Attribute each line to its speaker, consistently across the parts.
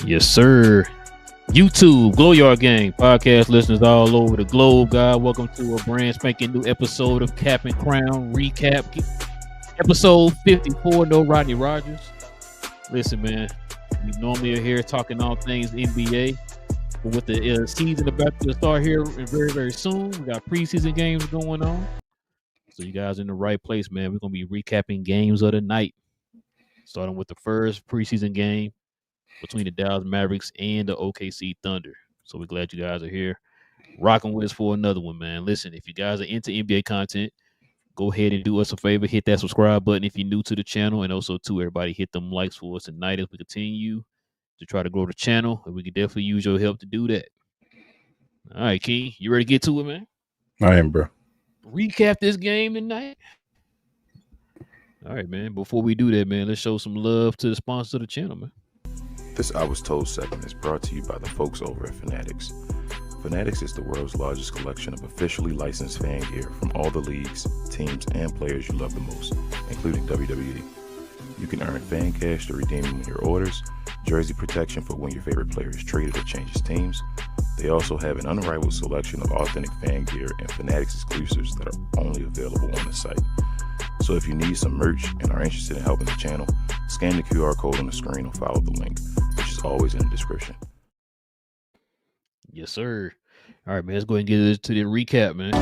Speaker 1: Yes, sir. YouTube, Glow Yard Gang, podcast listeners all over the globe, God. Welcome to a brand spanking new episode of Cap and Crown Recap. Episode 54, no Rodney Rogers. Listen, man, we normally are here talking all things NBA. But with the season about to start here very, very soon, we got preseason games going on. So you guys are in the right place, man. We're going to be recapping games of the night, starting with the first preseason game between the Dallas Mavericks and the OKC Thunder. So we're glad you guys are here rocking with us for another one, man. Listen, if you guys are into NBA content, go ahead and do us a favor. Hit that subscribe button if you're new to the channel. And also, too, everybody hit them likes for us tonight as we continue to try to grow the channel. And we can definitely use your help to do that. All right, King, you ready to get to it, man?
Speaker 2: I am, bro.
Speaker 1: Recap this game tonight. All right, man. Before we do that, man, let's show some love to the sponsor of the channel, man.
Speaker 3: This I Was Told segment is brought to you by the folks over at FANATICS. FANATICS is the world's largest collection of officially licensed fan gear from all the leagues, teams, and players you love the most, including WWE. You can earn fan cash to redeem when your orders, jersey protection for when your favorite player is traded or changes teams. They also have an unrivaled selection of authentic fan gear and FANATICS exclusives that are only available on the site. So if you need some merch and are interested in helping the channel, scan the QR code on the screen or follow the link, which is always in the description.
Speaker 1: Yes, sir. All right, man. Let's go ahead and get to the recap, man.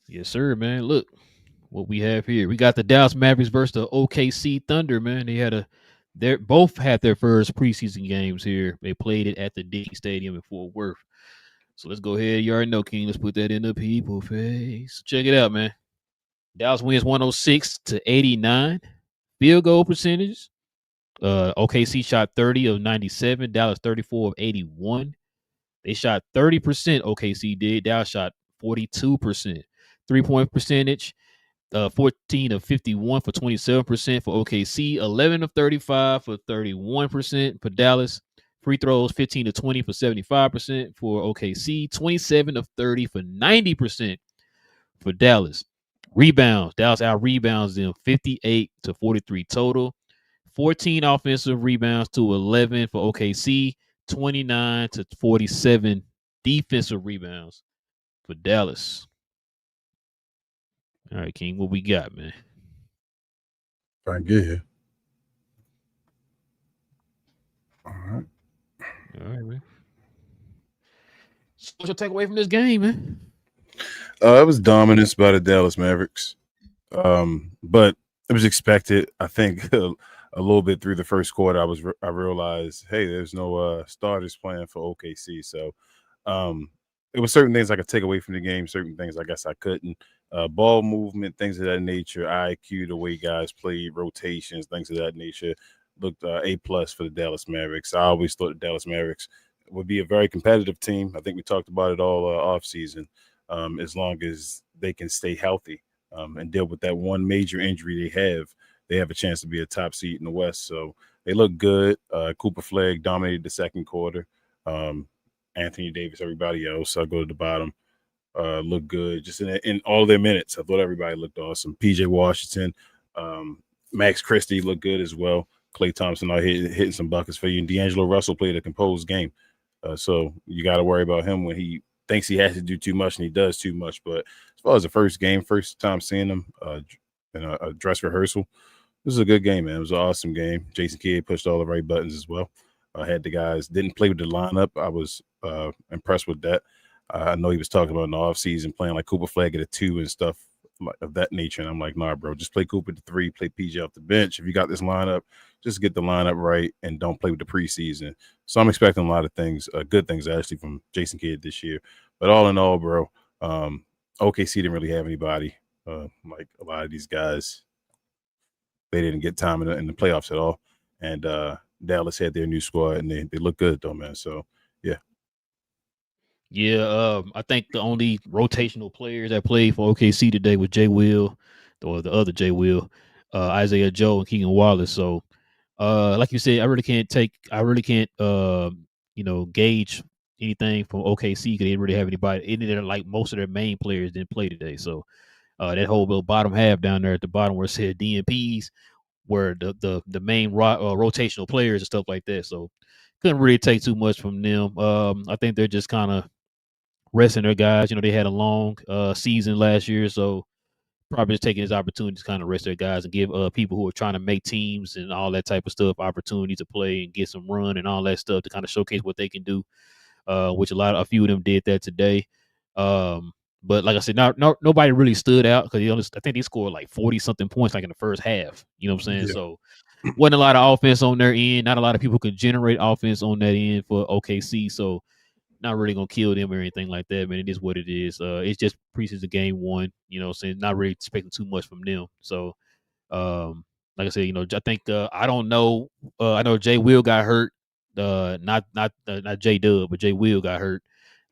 Speaker 1: Yes, sir, man. Look what we have here. We got the Dallas Mavericks versus the OKC Thunder, man. They both had their first preseason games here. They played it at the Dickey Stadium in Fort Worth. So let's go ahead. You already know, King. Let's put that in the people face. Check it out, man. Dallas wins 106-89. Field goal percentage. OKC shot 30 of 97. Dallas 34 of 81. They shot 30%. OKC did. Dallas shot 42%. 3-point percentage. 14 of 51 for 27% for OKC. 11 of 35 for 31% for Dallas. Free throws 15 to 20 for 75% for OKC. 27 of 30 for 90% for Dallas. Rebounds. Dallas out rebounds them 58 to 43 total. 14 offensive rebounds to 11 for OKC. 29 to 47 defensive rebounds for Dallas. All right, King, what we got, man?
Speaker 2: If I can get here. All right.
Speaker 1: All right, man. So what's your takeaway from this game, man?
Speaker 2: It was dominance by the Dallas Mavericks, but it was expected. I think a little bit through the first quarter, I realized, hey, there's no starters playing for OKC, so it was certain things I could take away from the game, certain things I guess I couldn't. Ball movement, things of that nature, IQ, the way guys played, rotations, things of that nature, looked A+ for the Dallas Mavericks. I always thought the Dallas Mavericks would be a very competitive team. I think we talked about it all off season. As long as they can stay healthy and deal with that one major injury they have a chance to be a top seed in the West. So they look good. Cooper Flag dominated the second quarter. Anthony Davis, everybody else, I'll go to the bottom, looked good just in all their minutes. I thought everybody looked awesome. PJ Washington, Max Christie looked good as well. Klay Thompson out hitting some buckets for you. And D'Angelo Russell played a composed game. So you got to worry about him when he thinks he has to do too much and he does too much. But as far as the first time seeing him in a dress rehearsal, this was a good game, man. It was an awesome game. Jason Kidd pushed all the right buttons as well. Had the guys, didn't play with the lineup. I was impressed with that. I know he was talking about in the offseason playing like Cooper Flag at a 2 and stuff of that nature. And I'm like, nah, bro, just play Cooper at the 3, play PJ off the bench. If you got this lineup, just get the lineup right and don't play with the preseason. So I'm expecting a lot of things, good things actually from Jason Kidd this year. But all in all, bro, OKC didn't really have anybody. Like a lot of these guys, they didn't get time in the playoffs at all. And Dallas had their new squad, and they look good though, man. So yeah.
Speaker 1: Yeah, I think the only rotational players that played for OKC today was Jay Will, or the other Jay Will, Isaiah Joe, and Keegan Wallace. So, like you said, I really can't gauge anything from OKC because they didn't really have anybody. Like most of their main players didn't play today. So that whole little bottom half down there at the bottom where it said DNPs were the main rotational players and stuff like that. So couldn't really take too much from them. I think they're just kind of resting their guys. They had a long season last year, so probably just taking this opportunity to kind of rest their guys and give people who are trying to make teams and all that type of stuff opportunity to play and get some run and all that stuff to kind of showcase what they can do. Which a few of them did that today. But like I said, nobody really stood out because I think they scored like 40 something points like in the first half. You know what I'm saying?
Speaker 2: Yeah.
Speaker 1: So wasn't a lot of offense on their end. Not a lot of people could generate offense on that end for OKC. So not really gonna kill them or anything like that, man. It is what it is. It's just preseason game one. Saying not really expecting too much from them. So like I said, I think I don't know. I know Jay Will got hurt. Not J Dub, but Jay Will got hurt.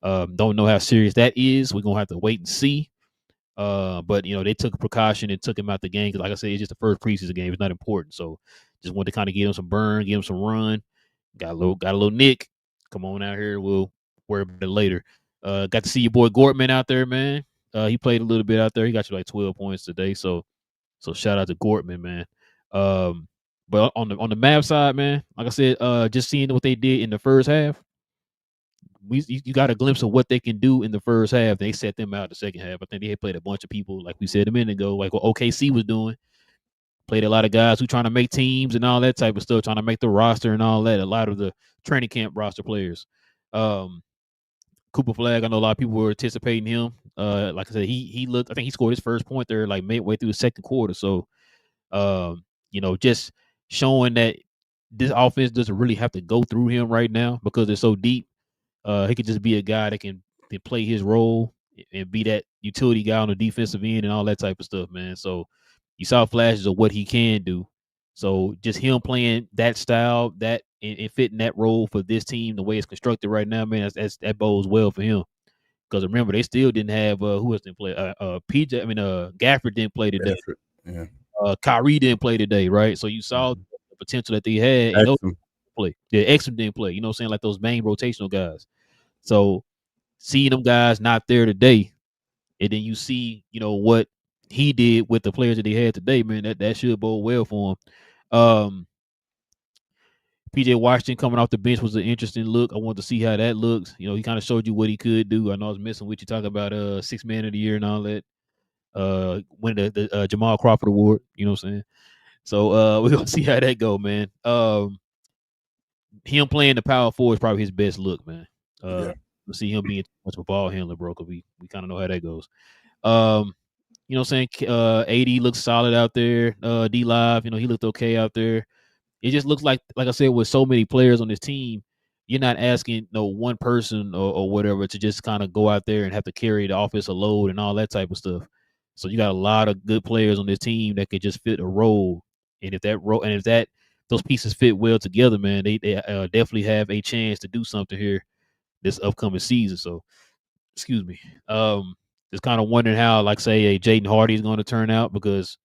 Speaker 1: Don't know how serious that is. We're gonna have to wait and see. But they took a precaution and took him out the game because, like I said, it's just the first preseason game. It's not important. So just wanted to kind of give him some burn, give him some run. Got a little nick. Come on out here. We'll worry about it later. Got to see your boy Gortman out there, man. He played a little bit out there. He got you like 12 points today. So shout out to Gortman, man. But on the Mavs side, man, like I said, just seeing what they did in the first half, you got a glimpse of what they can do in the first half. They set them out the second half. I think they had played a bunch of people, like we said a minute ago, like what OKC was doing. Played a lot of guys who trying to make teams and all that type of stuff, trying to make the roster and all that. A lot of the training camp roster players. Cooper Flag, I know a lot of people were anticipating him. Like I said, he looked. I think he scored his first point there, like midway through the second quarter. So, just showing that this offense doesn't really have to go through him right now because it's so deep. He could just be a guy that can play his role and be that utility guy on the defensive end and all that type of stuff, man. So you saw flashes of what he can do. So just him playing that style, that and fitting that role for this team, the way it's constructed right now, man, that bodes well for him. Because remember, they still didn't have who else didn't play? Gafford didn't play today.
Speaker 2: Yeah.
Speaker 1: Kyrie didn't play today, right? So you saw the potential that they had. And those play. Yeah, Exum didn't play. You know what I'm saying? Like those main rotational guys. So seeing them guys not there today, and then you see, what he did with the players that he had today, man, that should bode well for him. PJ Washington coming off the bench was an interesting look. I wanted to see how that looks. He kind of showed you what he could do. I know I was messing with you talking about 6 man of the year and all that. Winning the Jamal Crawford Award, you know what I'm saying? So we're gonna see how that go, man. Him playing the power forward is probably his best look, man. We'll see him being too much of a ball handler, bro, because we kind of know how that goes. You know what I'm saying? AD looks solid out there. D Live, he looked okay out there. It just looks like I said, with so many players on this team, you're not asking one person or whatever to just kind of go out there and have to carry the offensive load and all that type of stuff. So you got a lot of good players on this team that could just fit a role. And if those pieces fit well together, man, they definitely have a chance to do something here this upcoming season. So, excuse me. Just kind of wondering how, like, say, a Jaden Hardy is going to turn out because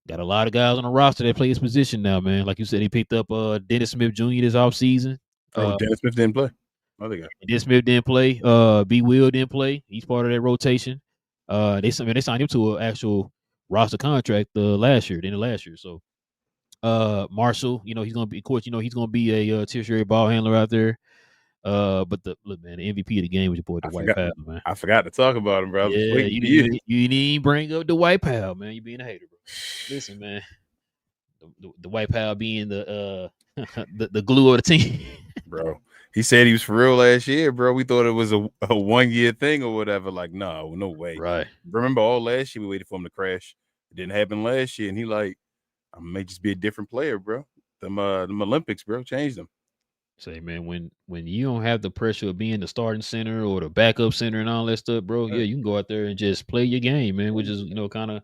Speaker 1: got a lot of guys on the roster that play his position now, man. Like you said, he picked up Dennis Smith Jr. this offseason.
Speaker 2: Dennis Smith didn't play. Other guy.
Speaker 1: Dennis Smith didn't play. B. Will didn't play. He's part of that rotation. They signed him to an actual roster contract last year. So Marshall, he's gonna be, of course, he's gonna be a tertiary ball handler out there. But look, man, the MVP of the game was your boy Dwight Powell, man.
Speaker 2: I forgot to talk about him, bro.
Speaker 1: Yeah, you didn't even bring up Dwight Powell, man. You being a hater, bro. Listen, man, the Dwight Powell being the the glue of the team,
Speaker 2: bro. He said he was for real last year, bro. We thought it was a 1 year thing or whatever. Like, no way.
Speaker 1: Right.
Speaker 2: Remember all last year we waited for him to crash. It didn't happen last year, and he like, I may just be a different player, bro. Them Olympics, bro, changed them.
Speaker 1: Say, man, when you don't have the pressure of being the starting center or the backup center and all that stuff, bro, yeah, you can go out there and just play your game, man, which is, kind of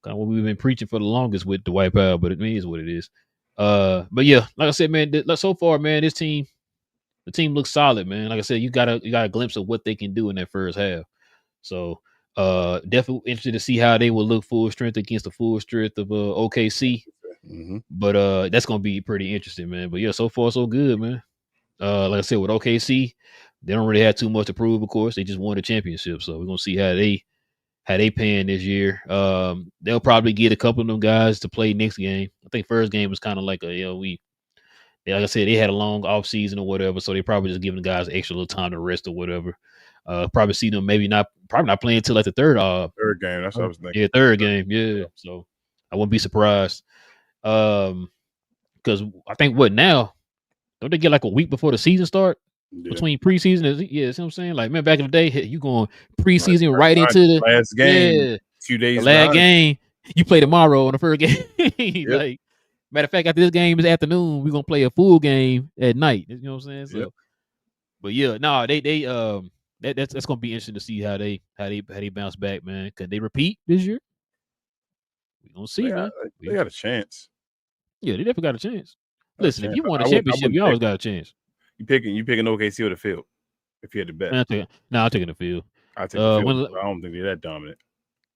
Speaker 1: what we've been preaching for the longest with the Dwight Powell, but it means what it is. But yeah, like I said, man, so far, man, the team looks solid, man. Like I said, you got a glimpse of what they can do in that first half. So definitely interested to see how they will look full strength against the full strength of OKC.
Speaker 2: Mm-hmm.
Speaker 1: But that's gonna be pretty interesting, man. But yeah, so far so good, man. Like I said, with OKC, They don't really have too much to prove, of course. They just won the championship, so we're gonna see how they pan this year. They'll probably get a couple of them guys to play next game. I think first game was kind of like like I said, they had a long off season or whatever, so they probably just giving the guys extra little time to rest or whatever. Probably see them probably not playing until like the third
Speaker 2: game. That's what I was thinking.
Speaker 1: Yeah, third game. Yeah. So I wouldn't be surprised. Because I think now don't they get like a week before the season start?
Speaker 2: Yeah.
Speaker 1: Between preseason, see what I'm saying? Like, man, back in the day, you going preseason right into the
Speaker 2: last game, few days.
Speaker 1: The last game, you play tomorrow on the first game. Like, matter of fact, after this game is afternoon, we're gonna play a full game at night. You know what I'm saying? So, but yeah, no, that's gonna be interesting to see how they bounce back, man. Can they repeat this year? We gonna see, man.
Speaker 2: They got a chance.
Speaker 1: Yeah, they definitely got a chance. Listen, if you won a championship, you always got a chance.
Speaker 2: You picking OKC or the field? If you had to bet,
Speaker 1: I'm taking the field.
Speaker 2: I take the field. I don't think they're that dominant.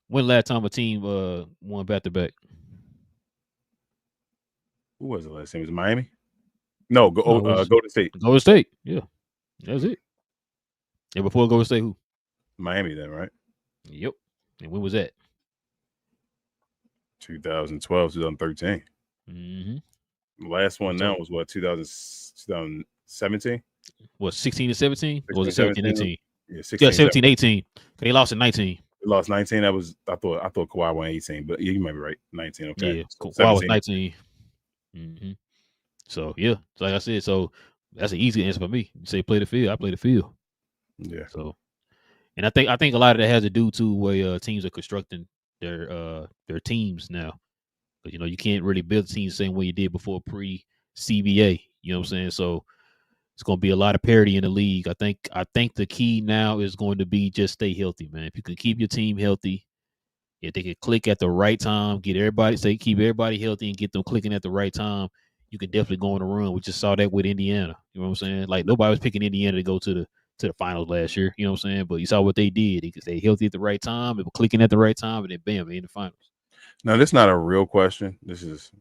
Speaker 1: When last time a team won back to back?
Speaker 2: Who was the last team? Was it Miami? No, Golden State.
Speaker 1: Golden State. Yeah, that's it. And before Golden State, who?
Speaker 2: Miami, then, right?
Speaker 1: Yep. And when was that?
Speaker 2: 2012, 2013.
Speaker 1: Mm-hmm.
Speaker 2: The last one now was what, 2017?
Speaker 1: What, 16 and 17? Or was it 17 18?
Speaker 2: Yeah, 16,
Speaker 1: 17 18. They lost in 19.
Speaker 2: They lost 19. That was I thought Kawhi won 18, but you might be right. 19. Okay.
Speaker 1: Yeah, so Kawhi was 19. Mm-hmm. So yeah, like I said, so that's an easy answer for me. You say play the field, I play the field.
Speaker 2: Yeah.
Speaker 1: So, and I think a lot of that has to do to where teams are constructing their teams now. But you can't really build teams the same way you did before pre-CBA. You know what I'm saying? So it's going to be a lot of parity in the league. I think the key now is going to be just stay healthy, man. If you can keep your team healthy, if they can click at the right time, keep everybody healthy and get them clicking at the right time, you can definitely go on a run. We just saw that with Indiana. You know what I'm saying? Like, nobody was picking Indiana to go to the finals last year. You know what I'm saying? But you saw what they did. They could stay healthy at the right time. They were clicking at the right time, and then bam, they're in the finals.
Speaker 2: Now, this is not a real question. This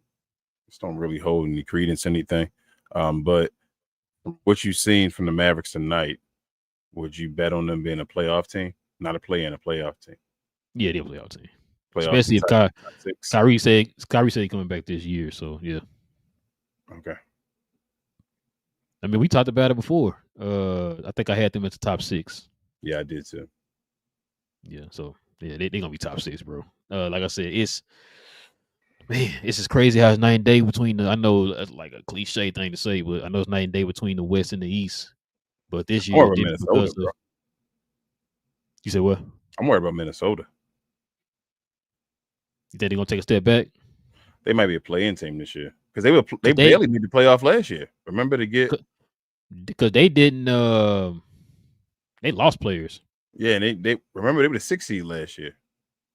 Speaker 2: don't really hold any credence, anything. But what you've seen from the Mavericks tonight, would you bet on them being a playoff team? Not a play-in, a playoff team.
Speaker 1: Yeah, they're a playoff team. Especially if Kyrie said he's coming back this year. So yeah.
Speaker 2: Okay.
Speaker 1: I mean, we talked about it before. I think I had them at the top 6.
Speaker 2: Yeah, I did too.
Speaker 1: Yeah, so yeah, they're gonna be top 6, bro. Like I said, it's just crazy how it's night and day between I know that's like a cliche thing to say, but I know it's night and day between the West and the East. But this year,
Speaker 2: Minnesota, bro.
Speaker 1: You said what?
Speaker 2: I'm worried about Minnesota.
Speaker 1: You think they're gonna take a step back?
Speaker 2: They might be a play-in team this year because they barely made the playoff last year. Remember
Speaker 1: because they didn't. They lost players.
Speaker 2: Yeah, and they remember they were the 6th seed last year.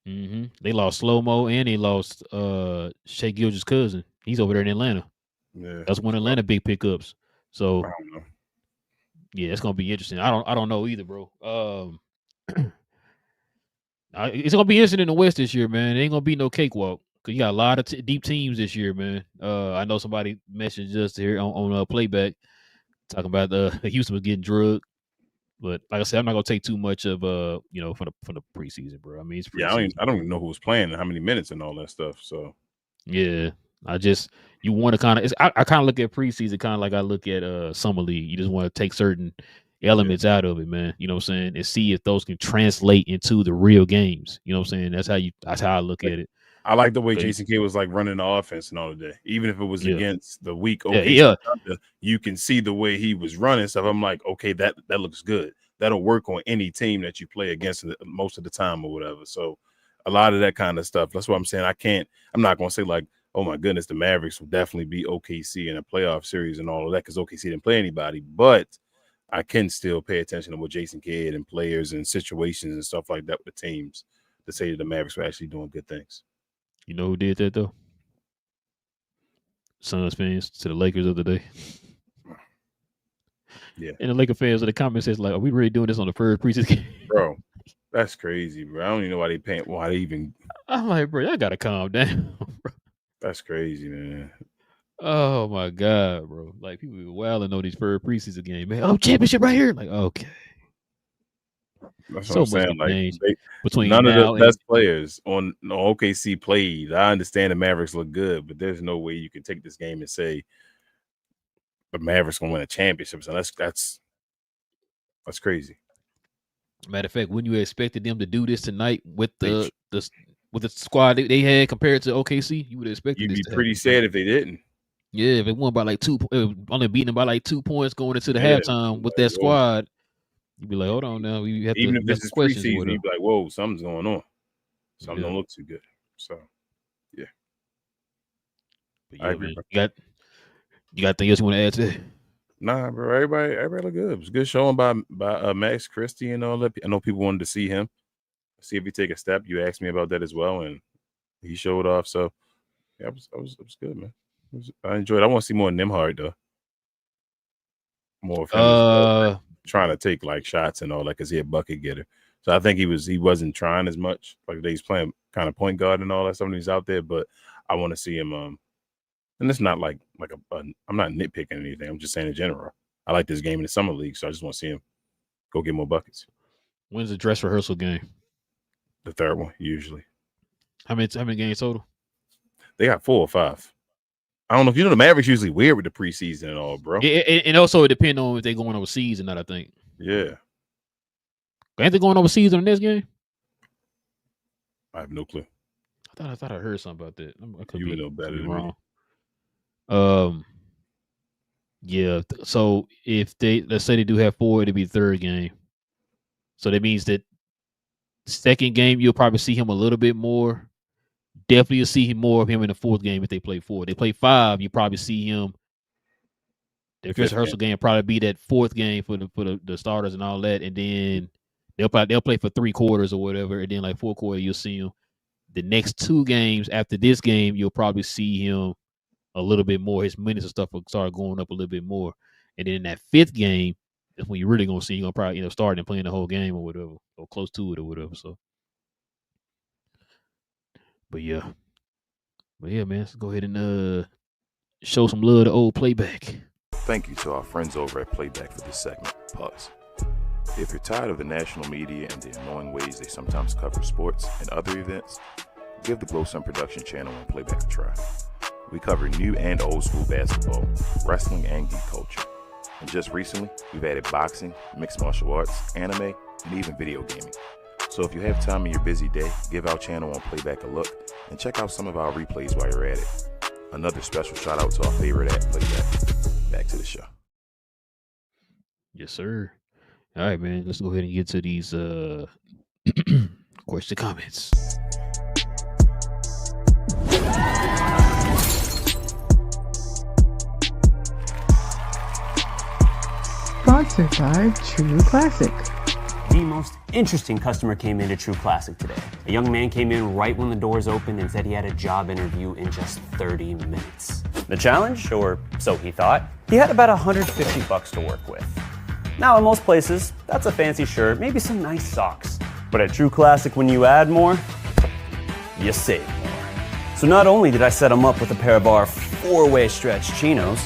Speaker 1: Mm-hmm. They lost Slow-Mo and they lost Shai Gilgeous' cousin. He's over there in Atlanta.
Speaker 2: Yeah,
Speaker 1: that's one of Atlanta big pickups. So
Speaker 2: I don't know.
Speaker 1: Yeah, it's gonna be interesting. I don't know either, bro. It's gonna be interesting in the West this year, man. It ain't gonna be no cakewalk because you got a lot of deep teams this year, man. I know somebody messaged us here on Playback talking about Houston was getting drugged. But like I said, I'm not gonna take too much of from the preseason, bro. I mean, it's preseason.
Speaker 2: I don't even know who was playing and how many minutes and all that stuff. So
Speaker 1: yeah, you want to kind of I kind of look at preseason kind of like I look at summer league. You just want to take certain elements out of it, man. You know what I'm saying, and see if those can translate into the real games. You know what I'm saying? That's how I look at it.
Speaker 2: I like the way Jason Kidd was like running the offense and all of that. Even if it was against the weak you can see the way he was running stuff. I'm like, okay, that looks good. That'll work on any team that you play against most of the time or whatever. So a lot of that kind of stuff. That's what I'm saying. I'm not going to say like, oh my goodness, the Mavericks will definitely be OKC in a playoff series and all of that because OKC didn't play anybody. But I can still pay attention to what Jason Kidd and players and situations and stuff like that with the teams to say that the Mavericks were actually doing good things.
Speaker 1: You know who did that though? Suns fans to the Lakers of the day.
Speaker 2: Yeah.
Speaker 1: And the Laker fans in the comments says like, are we really doing this on the first preseason game?
Speaker 2: Bro, that's crazy, bro. I don't even know why they even.
Speaker 1: I'm like, bro, y'all gotta calm down, bro.
Speaker 2: That's crazy, man.
Speaker 1: Oh my god, bro! Like people be wilding on these first preseason game, man. Oh, championship right here! Like, okay,
Speaker 2: That's what I'm
Speaker 1: so much
Speaker 2: saying.
Speaker 1: can
Speaker 2: Like
Speaker 1: change between
Speaker 2: none of the
Speaker 1: now and
Speaker 2: best players on OKC played. I understand the Mavericks look good, but there's no way you can take this game and say the Mavericks gonna win a championship. So that's crazy.
Speaker 1: matter of fact, when you expected them to do this tonight with
Speaker 2: They
Speaker 1: with the squad they had compared to OKC, you would have expected
Speaker 2: You'd
Speaker 1: this
Speaker 2: be
Speaker 1: to
Speaker 2: pretty
Speaker 1: happen tonight.
Speaker 2: sad if they didn't.
Speaker 1: Yeah, if it won by like only beating them by like 2 points going into the
Speaker 2: Yeah,
Speaker 1: halftime with
Speaker 2: like,
Speaker 1: that
Speaker 2: whoa.
Speaker 1: squad, you'd be like, hold on now, we have
Speaker 2: Even
Speaker 1: to
Speaker 2: if this
Speaker 1: some
Speaker 2: is
Speaker 1: questions or
Speaker 2: preseason,
Speaker 1: whatever.
Speaker 2: you'd be like, whoa, something's going on. Something
Speaker 1: Yeah,
Speaker 2: don't look too good. So yeah,
Speaker 1: but
Speaker 2: I
Speaker 1: yeah,
Speaker 2: agree,
Speaker 1: man,
Speaker 2: bro.
Speaker 1: you got anything else you want to add to that?
Speaker 2: Nah, bro. Everybody look good. It was a good showing by Max Christie and all that. I know people wanted to see him, see if he take a step. You asked me about that as well, and he showed off. So yeah, it was good, man. I enjoyed it. I want to see more Nimhard though. More of him as well,
Speaker 1: Uh,
Speaker 2: trying to take like shots and all that because he a bucket getter. So I think he wasn't trying as much. Like he's playing kind of point guard and all that stuff when he's out there. But I want to see him. And it's not like I'm not nitpicking anything. I'm just saying in general. I like this game in the summer league, so I just want to see him go get more buckets.
Speaker 1: when's the dress rehearsal game?
Speaker 2: The third one usually.
Speaker 1: How many games total?
Speaker 2: They got 4 or 5. I don't know if you know the Mavericks usually weird with the preseason and all, bro.
Speaker 1: And also it depends on if they're going overseas or not. I think.
Speaker 2: Yeah,
Speaker 1: Ain't they going overseas on the next game?
Speaker 2: I have no clue.
Speaker 1: I thought I heard something about that. I could
Speaker 2: You
Speaker 1: be,
Speaker 2: would know better than
Speaker 1: wrong.
Speaker 2: me.
Speaker 1: Yeah. So if let's say they do have 4, it'll be the third game. So that means that second game you'll probably see him a little bit more. Definitely you'll see more of him in the fourth game if they play 4. They play 5, you probably see him. The dress rehearsal game probably be that fourth game for the starters and all that, and then they'll play for 3 quarters or whatever, and then like 4 quarter you'll see him. The next 2 games after this game, you'll probably see him a little bit more. His minutes and stuff will start going up a little bit more, and then in that 5th game, that's when you're really gonna see him probably starting and playing the whole game or whatever, or close to it or whatever. So, but yeah, man, let's go ahead and show some love to old Playback.
Speaker 3: Thank you to our friends over at Playback for this segment. Pause. If you're tired of the national media and the annoying ways they sometimes cover sports and other events, give the Glow Sun Production channel on Playback a try. We cover new and old school basketball, wrestling, and geek culture. And just recently, we've added boxing, mixed martial arts, anime, and even video gaming. So if you have time in your busy day, give our channel on Playback a look and check out some of our replays while you're at it. Another special shout out to our favorite at Playback. Back to the show.
Speaker 1: Yes, sir. All right, man. Let's go ahead and get to these question comments.
Speaker 4: Sponsored by True Classic.
Speaker 5: The most interesting customer came into True Classic today. A young man came in right when the doors opened and said he had a job interview in just 30 minutes. The challenge, or so he thought, he had about $150 to work with. Now, in most places, that's a fancy shirt, maybe some nice socks. But at True Classic, when you add more, you save more. So not only did I set him up with a pair of our 4-way stretch chinos,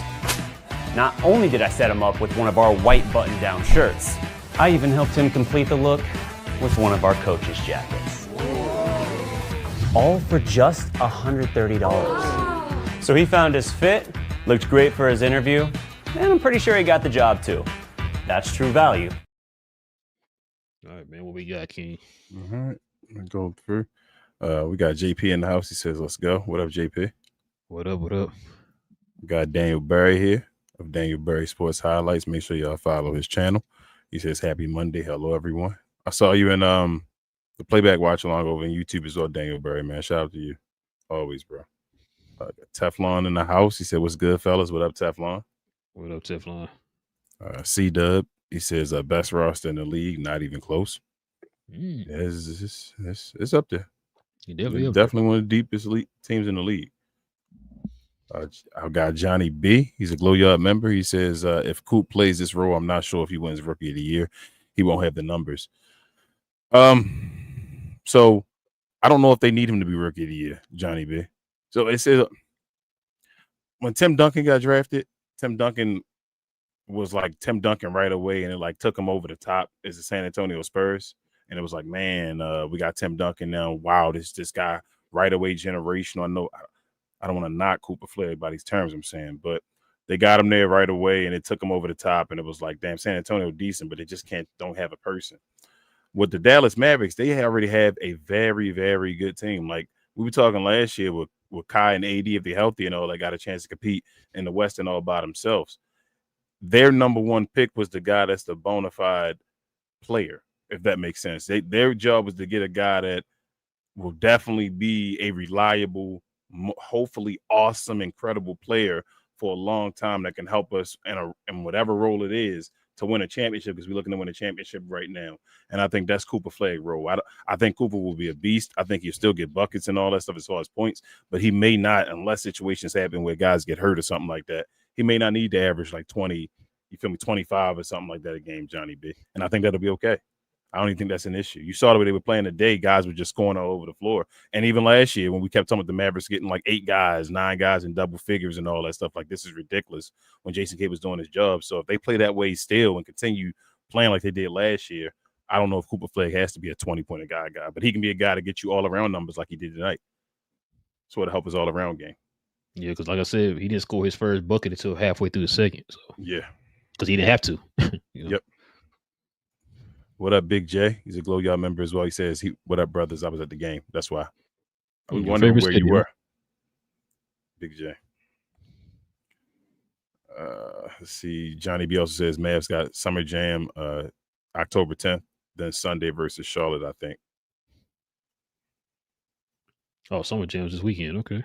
Speaker 5: not only did I set him up with one of our white button-down shirts, I even helped him complete the look with one of our coach's jackets. All for just $130. So he found his fit, looked great for his interview, and I'm pretty sure he got the job too. That's true value.
Speaker 1: All right, man. What we got, King?
Speaker 2: All right, I'll go through. We got JP in the house. He says, "Let's go." What up, JP?
Speaker 1: What up? What up?
Speaker 2: We got Daniel Berry here of Daniel Berry Sports Highlights. Make sure y'all follow his channel. He says, "Happy Monday. Hello, everyone." I saw you in the Playback watch along over in YouTube as well, Daniel Berry, man. Shout out to you. Always, bro. Teflon in the house. He said, "What's good, fellas? What up, Teflon?"
Speaker 1: What up, Teflon?
Speaker 2: C-Dub. He says, "Best roster in the league. Not even close."
Speaker 1: Mm.
Speaker 2: It's up there.
Speaker 1: You
Speaker 2: Definitely one of the deepest teams in the league. I've got Johnny B. He's a Glow Yard member. He says, if Coop plays this role, I'm not sure if he wins Rookie of the Year. He won't have the numbers. So I don't know if they need him to be Rookie of the Year, Johnny B. So it says when Tim Duncan got drafted, Tim Duncan was like Tim Duncan right away, and it like took him over the top as the San Antonio Spurs. And it was like, man, we got Tim Duncan now. Wow, this guy right away generational. I know I don't want to knock Cooper Flag by these terms I'm saying, but they got him there right away, and it took him over the top. And it was like, damn, San Antonio decent, but they just don't have a person. With the Dallas Mavericks, they already have a very, very good team. Like we were talking last year with Kai and AD, if they're healthy and all, they got a chance to compete in the West and all by themselves. Their number one pick was the guy that's the bona fide player, if that makes sense. Their job was to get a guy that will definitely be a reliable, hopefully awesome, incredible player for a long time that can help us in whatever role it is to win a championship, because we're looking to win a championship right now. And I think that's Cooper Flag role. I think Cooper will be a beast. I think he'll still get buckets and all that stuff as far as points, but he may not, unless situations happen where guys get hurt or something like that. He may not need to average like 20, 25 or something like that a game, Johnny B. And I think that'll be okay. I don't even think that's an issue. You saw the way they were playing today. Guys were just scoring all over the floor. And even last year when we kept talking about the Mavericks getting like 8 guys, 9 guys in double figures and all that stuff, like this is ridiculous when Jason Kidd was doing his job. So if they play that way still and continue playing like they did last year, I don't know if Cooper Flag has to be a 20-point guy, but he can be a guy to get you all around numbers like he did tonight. So it'll help his all around game.
Speaker 1: Yeah, because like I said, he didn't score his first bucket until halfway through the second. So
Speaker 2: yeah,
Speaker 1: because he didn't have to.
Speaker 2: Yep. What up, Big J? He's a Glow Y'all member as well. He says, "What up, brothers? I was at the game. That's why." I was wondering where you were, Big J. Let's see. Johnny B also says Mavs got Summer Jam October 10th, then Sunday versus Charlotte, I think.
Speaker 1: Oh, Summer Jam's this weekend. Okay.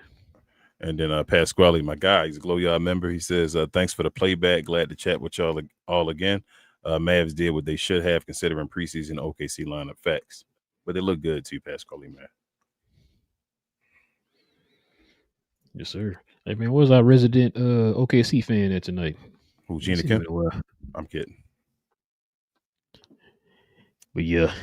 Speaker 2: And then Pasquale, my guy, he's a Glow Y'all member. He says, "Thanks for the playback. Glad to chat with y'all all again. Mavs did what they should have considering preseason OKC lineup facts, but they look good too, Pasquale, man."
Speaker 1: Yes, sir. Hey man, where's our resident OKC fan at tonight?
Speaker 2: Who, Gina Kim? I'm kidding.
Speaker 1: But yeah,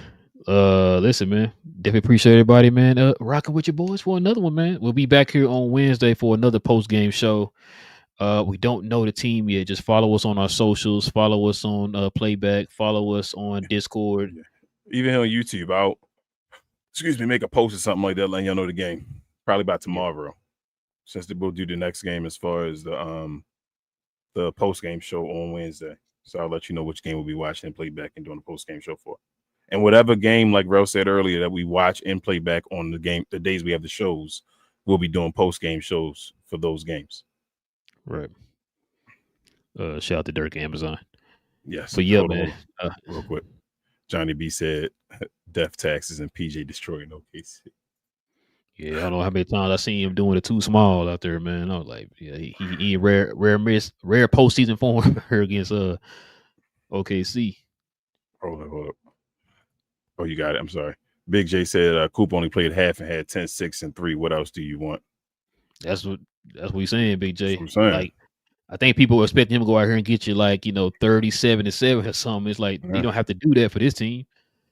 Speaker 1: listen, man, definitely appreciate everybody, man. Rocking with your boys for another one, man. We'll be back here on Wednesday for another post game show. We don't know the team yet. Just follow us on our socials. Follow us on Playback. Follow us on Discord.
Speaker 2: Even on YouTube, I'll make a post or something like that, letting y'all know the game. Probably by tomorrow, since they will do the next game as far as the post game show on Wednesday. So I'll let you know which game we'll be watching and Playback and doing the post game show for. And whatever game, like Rel said earlier, that we watch and Playback on the days we have the shows, we'll be doing post game shows for those games.
Speaker 1: Right. Shout out to Dirk Amazon.
Speaker 2: Yes.
Speaker 1: But yeah, man.
Speaker 2: Real quick. Johnny B said death taxes and PJ destroying OKC.
Speaker 1: Yeah, I don't know how many times I seen him doing it too small out there, man. I was like, yeah, he rare postseason form against OKC.
Speaker 2: Hold up. Oh, you got it. I'm sorry. Big J said Coop only played half and had 10, 6, and 3. What else do you want?
Speaker 1: That's what he's saying, Big J.
Speaker 2: That's what I'm saying.
Speaker 1: Like, I think people were expecting him to go out here and get you 37-7 or something. It's like you don't have to do that for this team.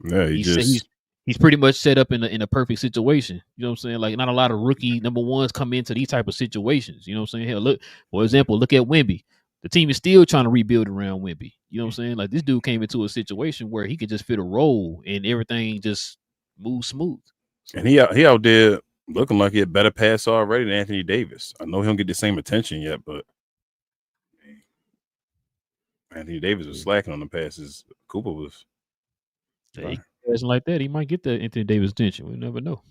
Speaker 2: Yeah,
Speaker 1: he's pretty much set up in a perfect situation. You know what I'm saying? Like, not a lot of rookie number ones come into these type of situations. You know what I'm saying? Hell, look, for example, look at Wemby. The team is still trying to rebuild around Wemby. You know what I'm saying? Like, this dude came into a situation where he could just fit a role and everything just moves smooth.
Speaker 2: And he out there looking like he had better pass already than Anthony Davis. I know he don't get the same attention yet, but Anthony Davis was slacking on the passes. Cooper was.
Speaker 1: Yeah, passing like that, he might get the Anthony Davis attention. We never know.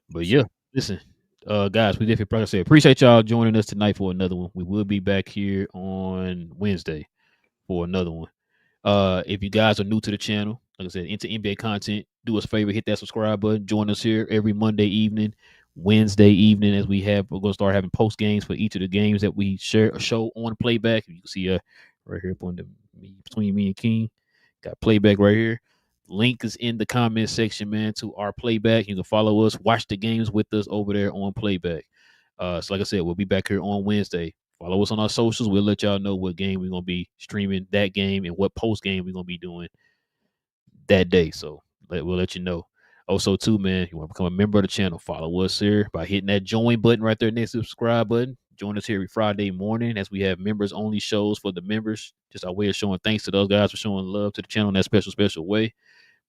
Speaker 1: But yeah, listen, guys, we definitely appreciate y'all joining us tonight for another one. We will be back here on Wednesday for another one. If you guys are new to the channel, like I said, into NBA content, do us a favor, hit that subscribe button. Join us here every Monday evening, Wednesday evening, as we're going to start having post games for each of the games that we show on Playback. You can see right here between me and King. Got Playback right here. Link is in the comment section, man, to our Playback. You can follow us, watch the games with us over there on Playback. So like I said, we'll be back here on Wednesday. Follow us on our socials. We'll let y'all know what game we're going to be streaming that game and what post game we're going to be doing that day. So we'll let you know. Also, too, man, you want to become a member of the channel, follow us here by hitting that join button right there next to the subscribe button. Join us here every Friday morning as we have members only shows for the members. Just our way of showing thanks to those guys for showing love to the channel in that special way.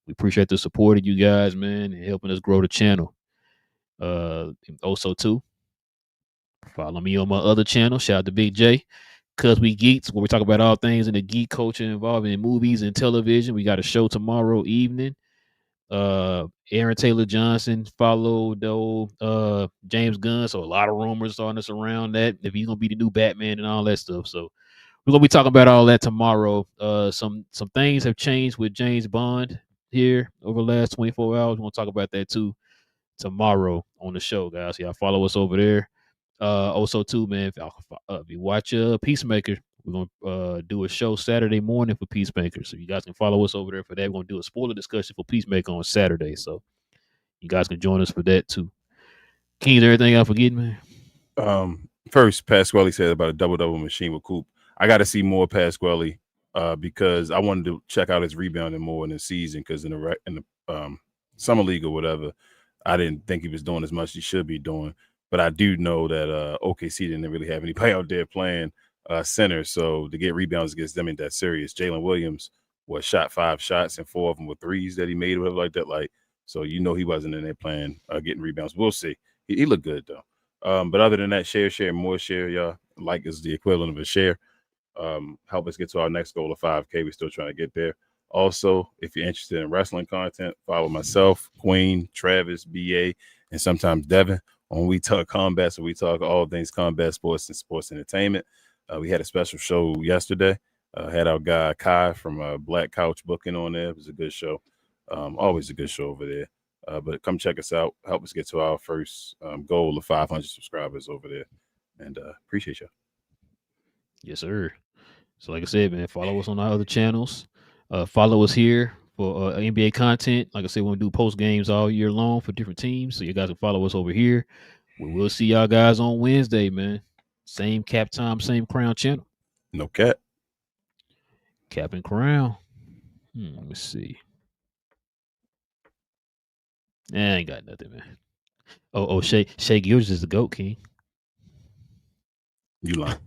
Speaker 1: We appreciate the support of you guys, man, and helping us grow the channel. Also, too, follow me on my other channel. Shout out to Big J. Cause We Geeks, where we talk about all things in the geek culture involving in movies and television. We got a show tomorrow evening. Aaron Taylor Johnson followed though James Gunn, so a lot of rumors on us around that if he's gonna be the new Batman and all that stuff. So we're gonna be talking about all that tomorrow. Some things have changed with James Bond here over the last 24 hours. We're gonna talk about that too tomorrow on the show, guys. Y'all follow us over there. Also too, man, if you watch Peacemaker, we're gonna do a show Saturday morning for Peacemaker, so you guys can follow us over there for that. We're gonna do a spoiler discussion for Peacemaker on Saturday, so you guys can join us for that too. King, is there anything I forget, man?
Speaker 2: First, Pasquale said about a double machine with Coop. I got to see more Pasquale because I wanted to check out his rebounding more in the season, because in the summer league or whatever, I didn't think he was doing as much as he should be doing. But I do know that OKC didn't really have anybody out there playing center, so to get rebounds against them ain't that serious. Jalen Williams shot 5 shots and 4 of them were threes that he made, or whatever like that. Like, so he wasn't in there playing getting rebounds. We'll see. He looked good though. But other than that, share, more share, y'all. Like is the equivalent of a share. Help us get to our next goal of 5K. We're still trying to get there. Also, if you're interested in wrestling content, follow myself, Queen, Travis, BA, and sometimes Devin on We Talk Combat. So we talk all things combat sports and sports entertainment. We had a special show yesterday. Had our guy Kai from Black Couch Booking on there. It was a good show. Always a good show over there. But come check us out. Help us get to our first goal of 500 subscribers over there. And appreciate you.
Speaker 1: Yes, sir. So like I said, man, follow us on our other channels. Follow us here for NBA content. Like I said, we're going to do post games all year long for different teams. So you guys can follow us over here. We will see y'all guys on Wednesday, man. Same cap time, same crown channel.
Speaker 2: No cap.
Speaker 1: Cap and crown. Let me see. I ain't got nothing, man. Oh, Shay Gilgis is the GOAT, King.
Speaker 2: You lying.